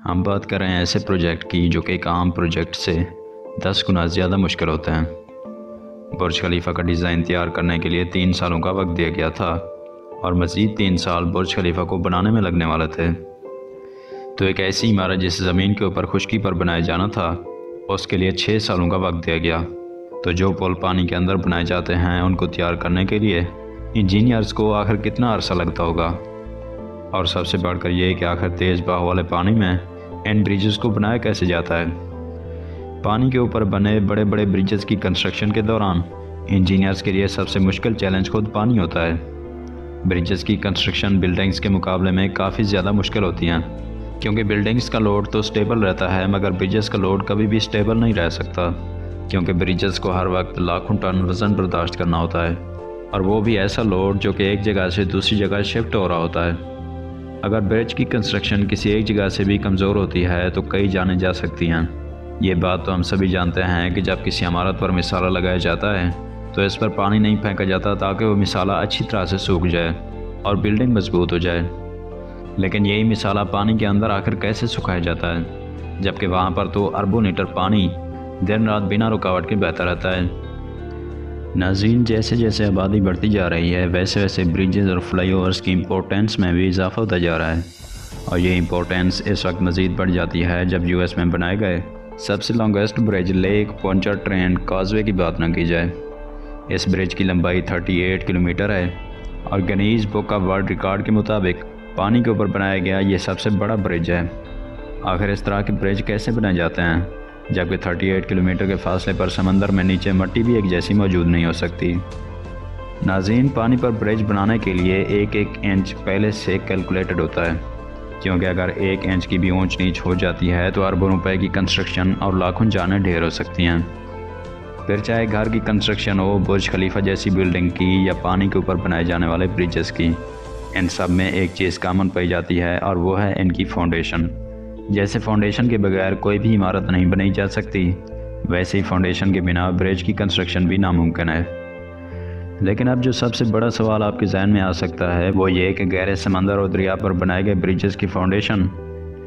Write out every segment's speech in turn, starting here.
हम बात कर रहे हैं ऐसे प्रोजेक्ट की जो कि एक आम प्रोजेक्ट से 10 गुना ज़्यादा मुश्किल होते हैं। बुर्ज खलीफा का डिज़ाइन तैयार करने के लिए 3 सालों का वक्त दिया गया था और मज़ीद 3 साल बुर्ज खलीफा को बनाने में लगने वाले थे। तो एक ऐसी इमारत जिसे ज़मीन के ऊपर खुश्की पर बनाया जाना था, उसके लिए 6 सालों का वक्त दिया गया। तो जो पुल पानी के अंदर बनाए जाते हैं उनको तैयार करने के लिए इंजीनियर्स को आखिर कितना अरसा लगता होगा, और सबसे बढ़कर ये कि आखिर तेज़ बहाव वाले पानी में इन ब्रिजेस को बनाया कैसे जाता है। पानी के ऊपर बने बड़े बड़े ब्रिजेस की कंस्ट्रक्शन के दौरान इंजीनियर्स के लिए सबसे मुश्किल चैलेंज खुद पानी होता है। ब्रिजेस की कंस्ट्रक्शन बिल्डिंग्स के मुकाबले में काफ़ी ज़्यादा मुश्किल होती हैं, क्योंकि बिल्डिंग्स का लोड तो स्टेबल रहता है मगर ब्रिजेस का लोड कभी भी स्टेबल नहीं रह सकता, क्योंकि ब्रिजेस को हर वक्त लाखों टन वज़न बर्दाश्त करना होता है, और वो भी ऐसा लोड जो कि एक जगह से दूसरी जगह शिफ्ट हो रहा होता है। अगर ब्रिज की कंस्ट्रक्शन किसी एक जगह से भी कमज़ोर होती है तो कई जाने जा सकती हैं। ये बात तो हम सभी जानते हैं कि जब किसी इमारत पर मिसाला लगाया जाता है तो इस पर पानी नहीं फेंका जाता ताकि वो मिसाला अच्छी तरह से सूख जाए और बिल्डिंग मजबूत हो जाए। लेकिन यही मिसाला पानी के अंदर आखिर कैसे सुखाया जाता है, जबकि वहाँ पर तो अरबों लीटर पानी दिन रात बिना रुकावट के बहता रहता है। नाज़रीन, जैसे जैसे आबादी बढ़ती जा रही है वैसे वैसे ब्रिजेज़ और फ्लाईओवर्स की इम्पोर्टेंस में भी इजाफा होता जा रहा है, और ये इम्पोर्टेंस इस वक्त मज़ीद बढ़ जाती है जब यूएस में बनाए गए सबसे लॉन्गेस्ट ब्रिज लेक पोंचाट्रेंट काजवे की बात न की जाए। इस ब्रिज की लंबाई 38 किलोमीटर है और Guinness book of world record के मुताबिक पानी के ऊपर बनाया गया ये सबसे बड़ा ब्रिज है। आखिर इस तरह के ब्रिज कैसे बनाए जाते हैं, जबकि 38 किलोमीटर के फासले पर समंदर में नीचे मिट्टी भी एक जैसी मौजूद नहीं हो सकती। नाज़रीन, पानी पर ब्रिज बनाने के लिए एक एक इंच पहले से कैलकुलेटेड होता है, क्योंकि अगर 1 इंच की भी ऊंच नीच हो जाती है तो अरबों रुपए की कंस्ट्रक्शन और लाखों जानें ढेर हो सकती हैं। फिर चाहे घर की कंस्ट्रक्शन हो, बुर्ज खलीफा जैसी बिल्डिंग की, या पानी के ऊपर बनाए जाने वाले ब्रिजेस की, इन सब में एक चीज़ कॉमन पाई जाती है और वो है इनकी फाउंडेशन। जैसे फाउंडेशन के बगैर कोई भी इमारत नहीं बनाई जा सकती, वैसे ही फाउंडेशन के बिना ब्रिज की कंस्ट्रक्शन भी नामुमकिन है। लेकिन अब जो सबसे बड़ा सवाल आपके जहन में आ सकता है वो ये कि गहरे समंदर और दरिया पर बनाए गए ब्रिजेस की फाउंडेशन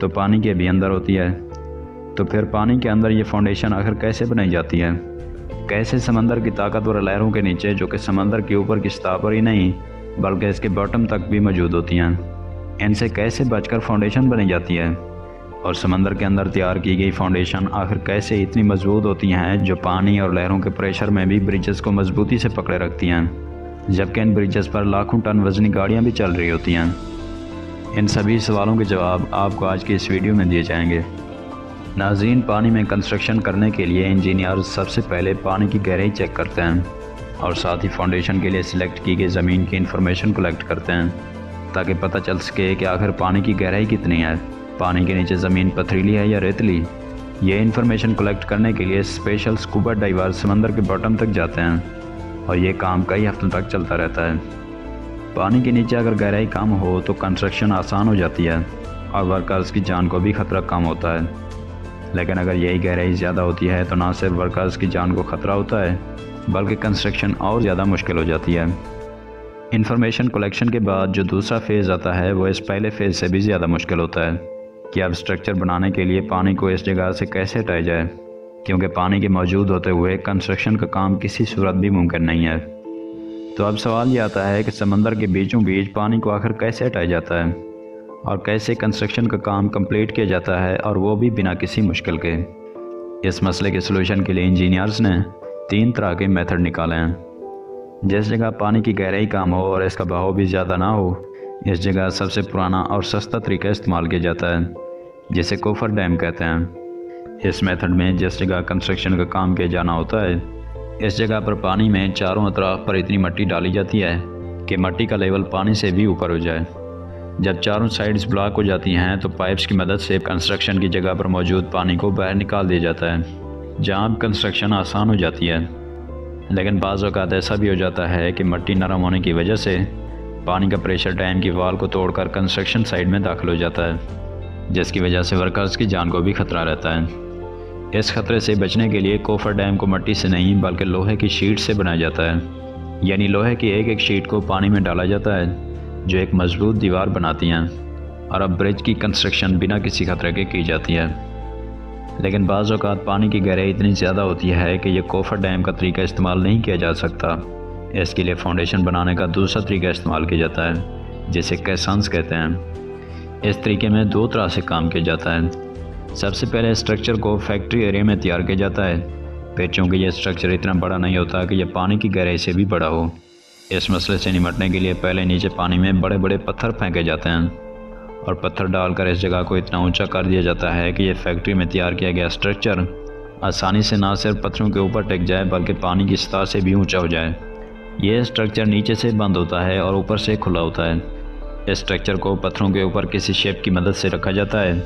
तो पानी के भी अंदर होती है, तो फिर पानी के अंदर ये फाउंडेशन आखिर कैसे बनाई जाती है? कैसे समंदर की ताकतवर लहरों के नीचे, जो कि समंदर के ऊपर की सतह पर ही नहीं बल्कि इसके बॉटम तक भी मौजूद होती हैं, इनसे कैसे बचकर फाउंडेशन बनी जाती है? और समंदर के अंदर तैयार की गई फाउंडेशन आखिर कैसे इतनी मजबूत होती हैं जो पानी और लहरों के प्रेशर में भी ब्रिजेस को मजबूती से पकड़े रखती हैं, जबकि इन ब्रिजेस पर लाखों टन वजनी गाड़ियाँ भी चल रही होती हैं? इन सभी सवालों के जवाब आपको आज की इस वीडियो में दिए जाएंगे। नाज़रीन, पानी में कंस्ट्रक्शन करने के लिए इंजीनियर सबसे पहले पानी की गहराई चेक करते हैं और साथ ही फाउंडेशन के लिए सिलेक्ट की गई ज़मीन की इंफॉर्मेशन कलेक्ट करते हैं, ताकि पता चल सके कि आखिर पानी की गहराई कितनी है, पानी के नीचे ज़मीन पथरीली है या रेतली। ये इन्फॉर्मेशन कलेक्ट करने के लिए स्पेशल स्कूबा डाइवर समंदर के बॉटम तक जाते हैं और ये काम कई हफ्तों तक चलता रहता है। पानी के नीचे अगर गहराई कम हो तो कंस्ट्रक्शन आसान हो जाती है और वर्कर्स की जान को भी खतरा कम होता है, लेकिन अगर यही गहराई ज़्यादा होती है तो ना सिर्फ वर्कर्स की जान को खतरा होता है बल्कि कंस्ट्रक्शन और ज़्यादा मुश्किल हो जाती है। इन्फॉर्मेशन कलेक्शन के बाद जो दूसरा फेज़ आता है वो इस पहले फेज़ से भी ज़्यादा मुश्किल होता है कि अब स्ट्रक्चर बनाने के लिए पानी को इस जगह से कैसे हटाया जाए, क्योंकि पानी के मौजूद होते हुए कंस्ट्रक्शन का काम किसी सूरत भी मुमकिन नहीं है। तो अब सवाल ये आता है कि समंदर के बीचों बीच पानी को आखिर कैसे हटाया जाता है और कैसे कंस्ट्रक्शन का काम कंप्लीट किया जाता है, और वो भी बिना किसी मुश्किल के। इस मसले के सलूशन के लिए इंजीनियर्स ने 3 तरह के मेथड निकाले हैं। जिस जगह पानी की गहराई कम हो और इसका बहाव भी ज़्यादा ना हो, इस जगह सबसे पुराना और सस्ता तरीका इस्तेमाल किया जाता है, जिसे कोफर डैम कहते हैं। इस मेथड में जिस जगह कंस्ट्रक्शन का काम किया जाना होता है, इस जगह पर पानी में चारों तरफ पर इतनी मिट्टी डाली जाती है कि मिट्टी का लेवल पानी से भी ऊपर हो जाए। जब चारों साइड्स ब्लॉक हो जाती हैं तो पाइप्स की मदद से कंस्ट्रक्शन की जगह पर मौजूद पानी को बाहर निकाल दिया जाता है, जहाँ कंस्ट्रक्शन आसान हो जाती है। लेकिन बाज़ औक़ात ऐसा भी हो जाता है कि मिट्टी नरम होने की वजह से पानी का प्रेशर डैम की वाल को तोड़कर कंस्ट्रक्शन साइड में दाखिल हो जाता है, जिसकी वजह से वर्कर्स की जान को भी खतरा रहता है। इस खतरे से बचने के लिए कोफर डैम को मिट्टी से नहीं बल्कि लोहे की शीट से बनाया जाता है, यानी लोहे की एक एक शीट को पानी में डाला जाता है जो एक मजबूत दीवार बनाती हैं। और अब ब्रिज की कंस्ट्रक्शन बिना किसी खतरे के की जाती है। लेकिन बाज़ औक़ात पानी की गहराई इतनी ज़्यादा होती है कि यह कोफर डैम का तरीका इस्तेमाल नहीं किया जा सकता। इसके लिए फाउंडेशन बनाने का दूसरा तरीका इस्तेमाल किया जाता है, जिसे कैसांस कहते हैं। इस तरीके में दो तरह से काम किया जाता है। सबसे पहले स्ट्रक्चर को फैक्ट्री एरिया में तैयार किया जाता है, फिर चूँकि यह स्ट्रक्चर इतना बड़ा नहीं होता कि यह पानी की गहराई से भी बड़ा हो। इस मसले से निपटने के लिए पहले नीचे पानी में बड़े बड़े पत्थर फेंके जाते हैं और पत्थर डालकर इस जगह को इतना ऊंचा कर दिया जाता है कि यह फैक्ट्री में तैयार किया गया स्ट्रक्चर आसानी से ना सिर्फ पत्थरों के ऊपर टिक जाए बल्कि पानी की सतह से भी ऊंचा हो जाए। यह स्ट्रक्चर नीचे से बंद होता है और ऊपर से खुला होता है। इस स्ट्रक्चर को पत्थरों के ऊपर किसी शेप की मदद से रखा जाता है।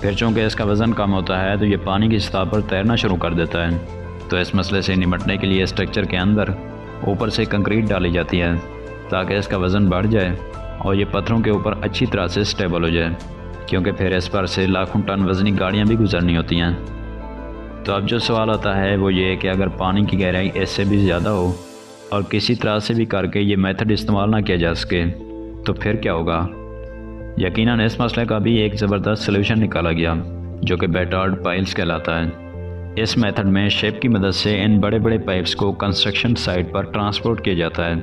फिर चूँकि इसका वज़न कम होता है तो ये पानी की सतह पर तैरना शुरू कर देता है। तो इस मसले से निपटने के लिए स्ट्रक्चर के अंदर ऊपर से कंक्रीट डाली जाती है ताकि इसका वज़न बढ़ जाए और ये पत्थरों के ऊपर अच्छी तरह से स्टेबल हो जाए, क्योंकि फिर इस पर से लाखों टन वज़नी गाड़ियाँ भी गुजरनी होती हैं। तो अब जो सवाल आता है वो ये कि अगर पानी की गहराई इससे भी ज़्यादा हो और किसी तरह से भी करके ये मेथड इस्तेमाल ना किया जा सके तो फिर क्या होगा। यकीनन इस मसले का भी एक ज़बरदस्त सलूशन निकाला गया जो कि बेटार्ड पाइल्स कहलाता है। इस मेथड में शेप की मदद से इन बड़े बड़े पाइप्स को कंस्ट्रक्शन साइट पर ट्रांसपोर्ट किया जाता है।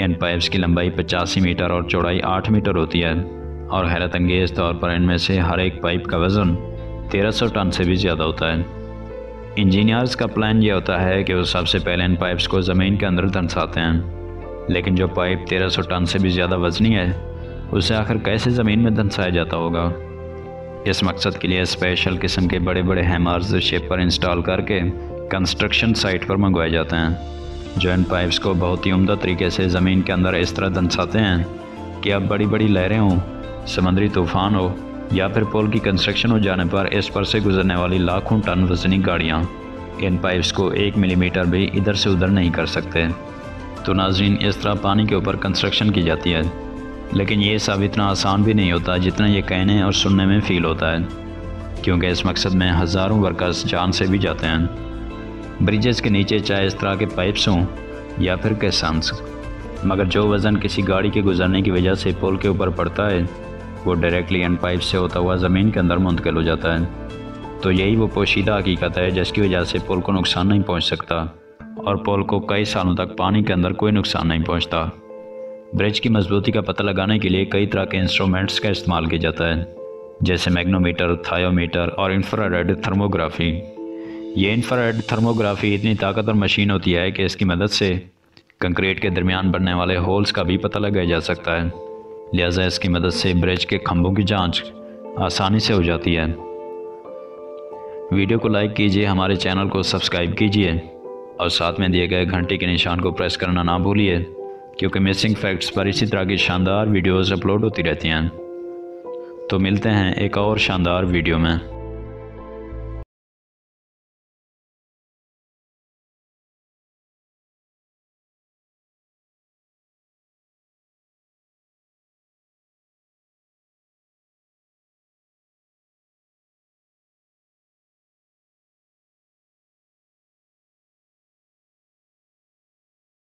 इन पाइप्स की लंबाई 85 मीटर और चौड़ाई 8 मीटर होती है और हैरत अंगेज़ तौर पर इनमें से हर एक पाइप का वज़न 1300 टन से भी ज़्यादा होता है। इंजीनियर्स का प्लान ये होता है कि वो सबसे पहले इन पाइप्स को ज़मीन के अंदर धंसाते हैं, लेकिन जो पाइप 1300 टन से भी ज़्यादा वज़नी है उसे आखिर कैसे ज़मीन में धंसाया जाता होगा। इस मकसद के लिए स्पेशल किस्म के बड़े बड़े हैमर्स शिप पर इंस्टॉल करके कंस्ट्रक्शन साइट पर मंगवाए जाते हैं, जो इन पाइप्स को बहुत ही उम्दा तरीके से ज़मीन के अंदर इस तरह धंसाते हैं कि अब बड़ी बड़ी लहरें हों, समुद्री तूफ़ान हो या फिर पुल की कंस्ट्रक्शन हो जाने पर इस पर से गुजरने वाली लाखों टन वज़नी गाड़ियाँ इन पाइप्स को 1 मिलीमीटर भी इधर से उधर नहीं कर सकते। तो नाज़रीन, इस तरह पानी के ऊपर कंस्ट्रक्शन की जाती है, लेकिन ये सब इतना आसान भी नहीं होता जितना ये कहने और सुनने में फ़ील होता है, क्योंकि इस मकसद में हज़ारों वर्कर्स जान से भी जाते हैं। ब्रिजेस के नीचे चाहे इस तरह के पाइप्स हों या फिर कैसांस, मगर जो वज़न किसी गाड़ी के गुजरने की वजह से पुल के ऊपर पड़ता है वो डायरेक्टली इन पाइप से होता हुआ ज़मीन के अंदर मुंतकिल हो जाता है। तो यही वो पोशीदा हकीकत है जिसकी वजह से पुल को नुकसान नहीं पहुंच सकता और पुल को कई सालों तक पानी के अंदर कोई नुकसान नहीं पहुंचता। ब्रिज की मजबूती का पता लगाने के लिए कई तरह के इंस्ट्रूमेंट्स का इस्तेमाल किया जाता है, जैसे मैग्नोमीटर, थायोमीटर और इंफ्रारेड थर्मोग्राफी। ये इंफ्रारेड थर्मोग्राफी इतनी ताकतवर मशीन होती है कि इसकी मदद से कंक्रीट के दरमियान बनने वाले होल्स का भी पता लगाया जा सकता है। लिहाजा इसकी मदद से ब्रिज के खंभों की जांच आसानी से हो जाती है। वीडियो को लाइक कीजिए, हमारे चैनल को सब्सक्राइब कीजिए और साथ में दिए गए घंटे के निशान को प्रेस करना ना भूलिए, क्योंकि मिसिंग फैक्ट्स पर इसी तरह की शानदार वीडियोज़ अपलोड होती रहती हैं। तो मिलते हैं एक और शानदार वीडियो में।